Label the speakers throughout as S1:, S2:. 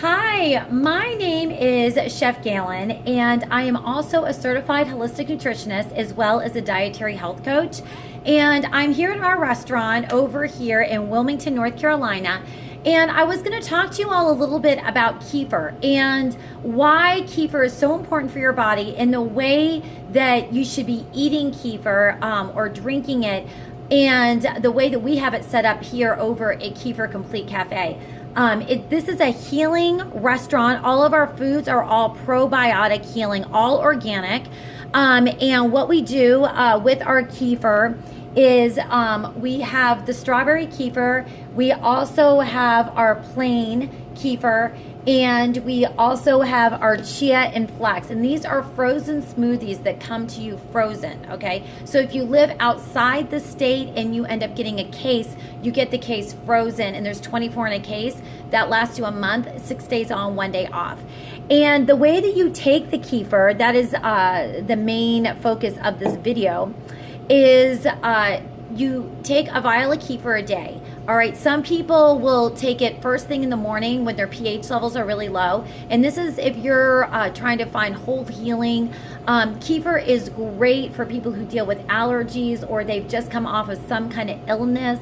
S1: Hi, my name is Chef Gailyn, and I am also a certified holistic nutritionist as well as a dietary health coach. And I'm here in our restaurant over here in Wilmington, North Carolina. And I was going to talk to you all a little bit about kefir and why kefir is so important for your body and the way that you should be eating kefir or drinking it, and the way that we have it set up here over at Kefir Complete Cafe. This is a healing restaurant. All of our foods are all probiotic healing, all organic. And what we do with our kefir is we have the strawberry kefir. We also have our plain kefir. And we also have our chia and flax. And these are frozen smoothies that come to you frozen, okay? So if you live outside the state and you end up getting a case, you get the case frozen, and there's 24 in a case. That lasts you a month, 6 days on, 1 day off. And the way that you take the kefir, that is the main focus of this video, is you take a vial of kefir a day. All right, some people will take it first thing in the morning when their pH levels are really low. And this is if you're trying to find whole healing. Kefir is great for people who deal with allergies, or they've just come off of some kind of illness,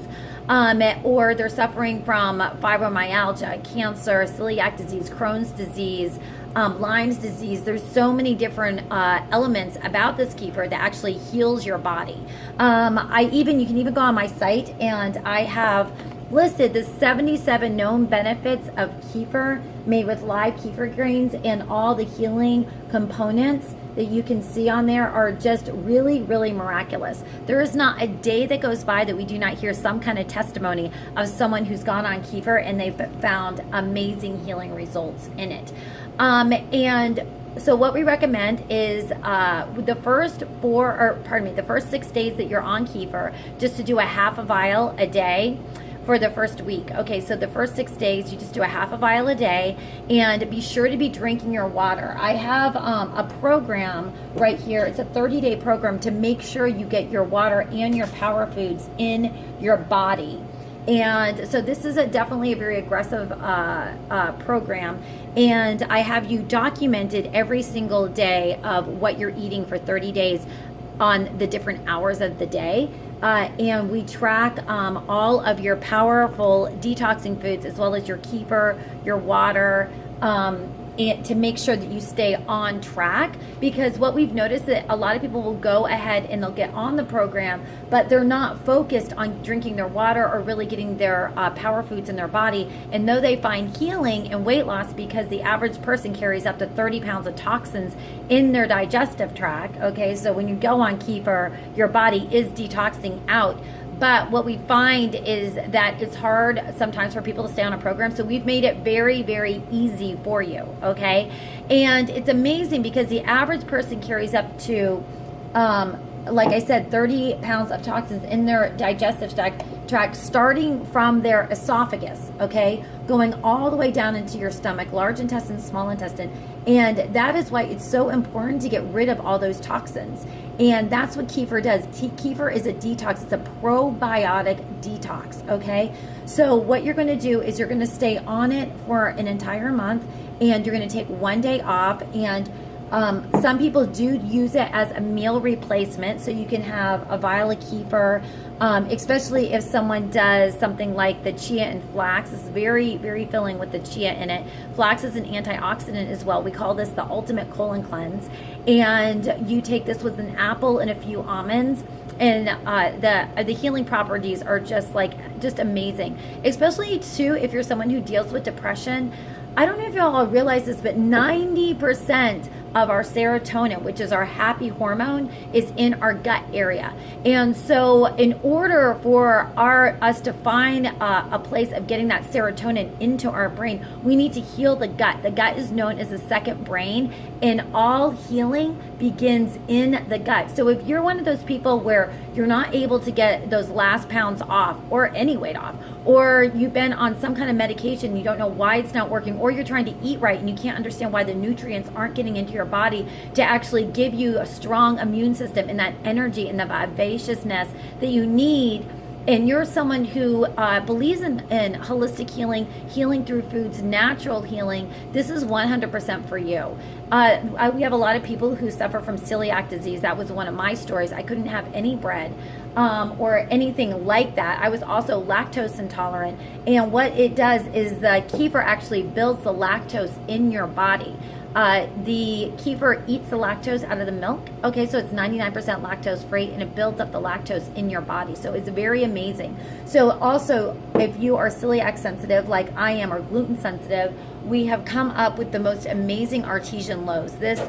S1: or they're suffering from fibromyalgia, cancer, celiac disease, Crohn's disease, Lyme's disease. There's so many different elements about this kefir that actually heals your body. You can even go on my site, and I have listed the 77 known benefits of kefir made with live kefir grains, and all the healing components that you can see on there are just really, really miraculous. There is not a day that goes by that we do not hear some kind of testimony of someone who's gone on kefir and they've found amazing healing results in it. And so what we recommend is the first 6 days that you're on kefir, just to do a half a vial a day for the first week. Okay, so the first 6 days, you just do a half a vial a day, and be sure to be drinking your water. I have a program right here. It's a 30-day program to make sure you get your water and your power foods in your body. And so this is definitely a very aggressive program, and I have you documented every single day of what you're eating for 30 days on the different hours of the day. And we track all of your powerful detoxing foods, as well as your kefir, your water, and to make sure that you stay on track. Because what we've noticed that a lot of people will go ahead and they'll get on the program, but they're not focused on drinking their water or really getting their power foods in their body. And though they find healing and weight loss, because the average person carries up to 30 pounds of toxins in their digestive tract, okay, so when you go on kefir, your body is detoxing out. But what we find is that it's hard sometimes for people to stay on a program. So we've made it very, very easy for you, okay? And it's amazing because the average person carries up to, like I said, 30 pounds of toxins in their digestive tract, starting from their esophagus, okay? Going all the way down into your stomach, large intestine, small intestine. And that is why it's so important to get rid of all those toxins. And that's what kefir does. Kefir is a detox. It's a probiotic detox, okay? So what you're going to do is you're going to stay on it for an entire month, and you're going to take 1 day off. And some people do use it as a meal replacement, so you can have a vial of kefir, especially if someone does something like the chia and flax. It's very, very filling with the chia in it. Flax is an antioxidant as well. We call this the ultimate colon cleanse. And you take this with an apple and a few almonds, and the healing properties are just amazing. Especially too if you're someone who deals with depression. I don't know if y'all realize this, but 90% of our serotonin, which is our happy hormone, is in our gut area. And so in order for us to find a place of getting that serotonin into our brain, we need to heal the gut. The gut is known as the second brain, and all healing begins in the gut. So if you're one of those people where you're not able to get those last pounds off, or any weight off, or you've been on some kind of medication, you don't know why it's not working, or you're trying to eat right and you can't understand why the nutrients aren't getting into your body to actually give you a strong immune system and that energy and the vivaciousness that you need and you're someone who believes in holistic healing through foods, natural healing, this is 100% for you. We have a lot of people who suffer from celiac disease. That was one of my stories. I couldn't have any bread or anything like that. I was also lactose intolerant. And what it does is the kefir actually builds the lactose in your body. The kefir eats the lactose out of the milk. Okay, so it's 99% lactose free, and it builds up the lactose in your body. So it's very amazing. So also, if you are celiac sensitive like I am, or gluten sensitive, we have come up with the most amazing artesian loaves. This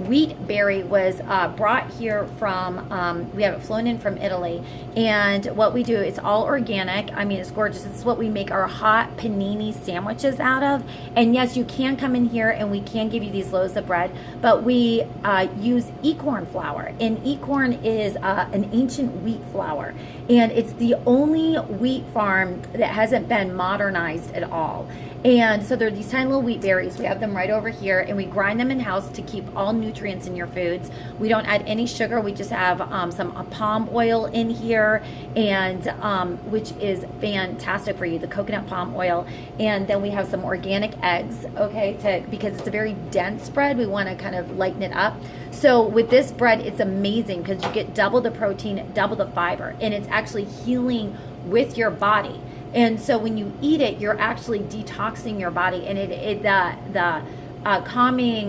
S1: wheat berry was brought here from, we have it flown in from Italy. And what we do, it's all organic. I mean, it's gorgeous. This is what we make our hot panini sandwiches out of. And yes, you can come in here and we can give you these loaves of bread, but we use acorn flour. And acorn is an ancient wheat flour. And it's the only wheat farm that hasn't been modernized at all. And so they're these tiny little wheat berries. We have them right over here, and we grind them in house to keep all nutrients in your foods. We don't add any sugar. We just have some palm oil in here, and which is fantastic for you, the coconut palm oil. And then we have some organic eggs, okay, because it's a very dense bread. We want to kind of lighten it up. So with this bread, it's amazing because you get double the protein, double the fiber, and it's actually healing with your body. And so when you eat it, you're actually detoxing your body, and the calming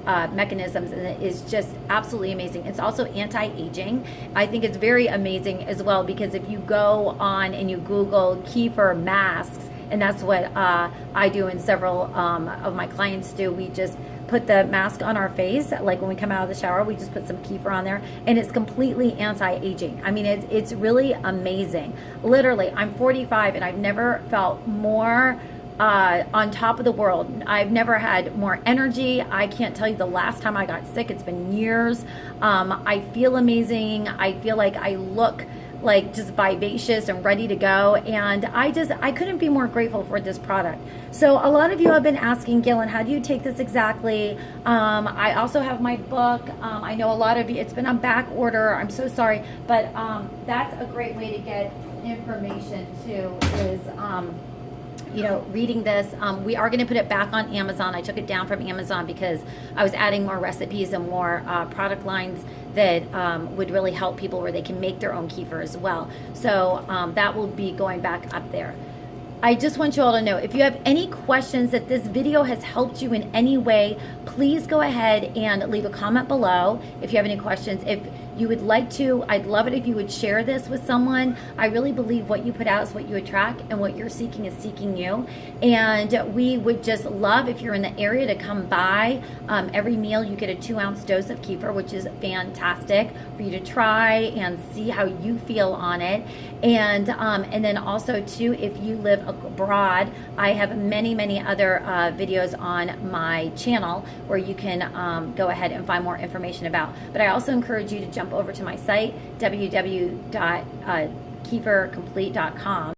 S1: mechanisms is just absolutely amazing. It's also anti-aging. I think it's very amazing as well, because if you go on and you Google kefir masks, and that's what I do and several of my clients do, we just put the mask on our face, like when we come out of the shower, we just put some kefir on there, and it's completely anti-aging. I mean, it's really amazing. Literally, I'm 45 and I've never felt more on top of the world. I've never had more energy. I can't tell you the last time I got sick. It's been years. I feel amazing. I feel like I look like just vivacious and ready to go, and I couldn't be more grateful for this product. So a lot of you have been asking, Gailyn, how do you take this exactly? I also have my book. I know a lot of you, it's been on back order. I'm so sorry, but that's a great way to get information too, is reading this. We are going to put it back on Amazon. I took it down from Amazon because I was adding more recipes and more product lines that would really help people where they can make their own kefir as well. So that will be going back up there. I just want you all to know, if you have any questions, that this video has helped you in any way, please go ahead and leave a comment below if you have any questions. If you would like to, I'd love it if you would share this with someone. I really believe what you put out is what you attract, and what you're seeking is seeking you. And we would just love if you're in the area to come by. Every meal you get a 2-ounce dose of kefir, which is fantastic for you to try and see how you feel on it. And then also too, if you live abroad, I have many other videos on my channel where you can go ahead and find more information about. But I also encourage you to jump over to my site, www.kefircomplete.com.